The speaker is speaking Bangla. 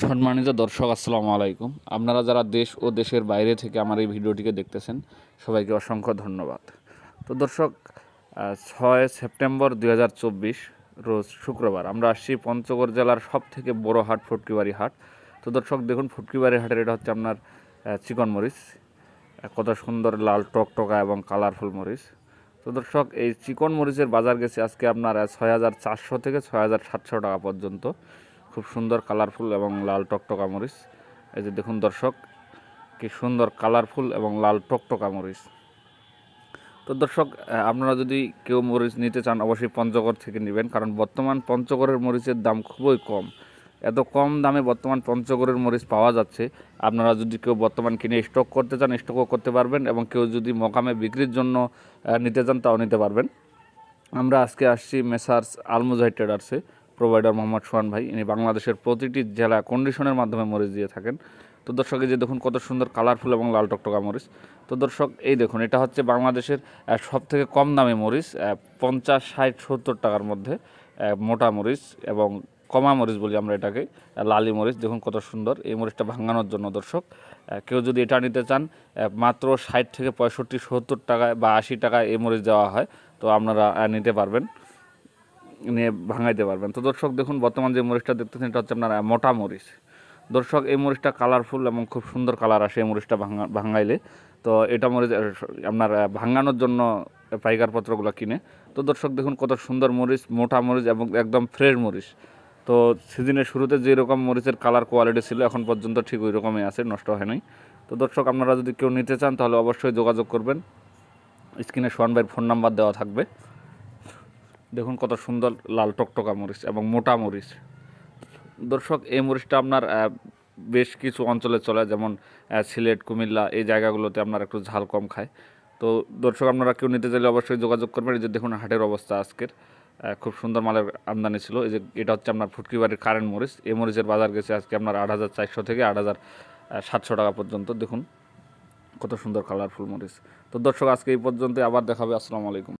সম্মানিত দর্শক, আসসালামু আলাইকুম। আপনারা যারা দেশ ও দেশের বাইরে থেকে আমার এই ভিডিওটিকে দেখতেছেন, সবাইকে অসংখ্য ধন্যবাদ। তো দর্শক, 6 সেপ্টেম্বর 2024 রোজ শুক্রবার আমরা আসছি পঞ্চগড় জেলার সব থেকে বড় হাট ফুটকিবাড়ি হাট। তো দর্শক দেখুন, ফুটকিবাড়ি হাটের এটা হচ্ছে আপনার চিকন মরিচ, কত সুন্দর লাল টকটকা এবং কালারফুল মরিচ। তো দর্শক, এই চিকন মরিচের বাজার গেছে আজকে আপনার 6,400 থেকে 6,700 টাকা পর্যন্ত। খুব সুন্দর কালারফুল এবং লাল টকটকা মরিচ। এই যে দেখুন দর্শক, কি সুন্দর কালারফুল এবং লাল টকটকা মরিচ। তো দর্শক, আপনারা যদি কেউ মরিচ নিতে চান অবশ্যই পঞ্চগড় থেকে নেবেন, কারণ বর্তমান পঞ্চগড়ের মরিচের দাম খুবই কম। এত কম দামে বর্তমান পঞ্চগড়ের মরিচ পাওয়া যাচ্ছে। আপনারা যদি কেউ বর্তমান কিনে স্টক করতে চান স্টকও করতে পারবেন, এবং কেউ যদি মকামে বিক্রির জন্য নিতে চান তাও নিতে পারবেন। আমরা আজকে আসছি মেসার্স আলমুজাহিদ ট্রেডার্সে। প্রোভাইডার মোহাম্মদ সোহান ভাই, ইনি বাংলাদেশের প্রতিটি জেলা কন্ডিশনের মাধ্যমে মরিচ দিয়ে থাকেন। তো দর্শক, এই যে দেখুন কত সুন্দর কালারফুল এবং লাল টকটকা মরিচ। তো দর্শক, এই দেখুন, এটা হচ্ছে বাংলাদেশের সব থেকে কম দামে মরিচ, 50, 60, 70 টাকার মধ্যে মোটা মরিচ, এবং কমা মরিচ বলি আমরা এটাকে, লালি মরিচ। দেখুন কত সুন্দর এই মরিচটা ভাঙানোর জন্য। দর্শক, কেউ যদি এটা নিতে চান মাত্র 60 থেকে 65, 70 টাকায় বা 80 টাকায় এই মরিচ দেওয়া হয়। তো আপনারা নিতে পারবেন, নিয়ে ভাঙাইতে পারবেন। তো দর্শক দেখুন, বর্তমান যে মরিচটা দেখতেছেন এটা হচ্ছে আপনার মোটা মরিচ। দর্শক, এই মরিচটা কালারফুল এবং খুব সুন্দর কালার আসে এই মরিচটা ভাঙাইলে। তো এটা মরিচ আপনার ভাঙানোর জন্য পাইকার পত্রগুলো কিনে। তো দর্শক দেখুন কত সুন্দর মরিচ, মোটা মরিচ এবং একদম ফ্রেশ মরিচ। তো সিজনের শুরুতে যেরকম মরিচের কালার কোয়ালিটি ছিল এখন পর্যন্ত ঠিক ওই রকমই আছে, নষ্ট হয় নাই। তো দর্শক, আপনারা যদি কেউ নিতে চান তাহলে অবশ্যই যোগাযোগ করবেন। স্ক্রিনে সোহান ভাইয়ের ফোন নাম্বার দেওয়া থাকবে। দেখুন কত সুন্দর লাল টকটকা মরিচ এবং মোটা মরিচ। দর্শক, এই মরিচটা আপনার বেশ কিছু অঞ্চলে চলে, যেমন সিলেট, কুমিল্লা, এই জায়গাগুলোতে আপনার একটু ঝাল কম খায়। তো দর্শক, আপনারা কেউ নিতে চাইলে অবশ্যই যোগাযোগ করবেন। এই যে দেখুন হাটের অবস্থা আজকের, খুব সুন্দর মালের আমদানি ছিল। এই যে এটা হচ্ছে আপনার ফুটকিবাড়ির কারেন্ট মরিচ। এই মরিচের বাজার গেছে আজকে আপনার 8,400 থেকে 8,700 টাকা পর্যন্ত। দেখুন কত সুন্দর কালারফুল মরিচ। তো দর্শক, আজকে এই পর্যন্ত, আবার দেখাবে। আসসালামু আলাইকুম।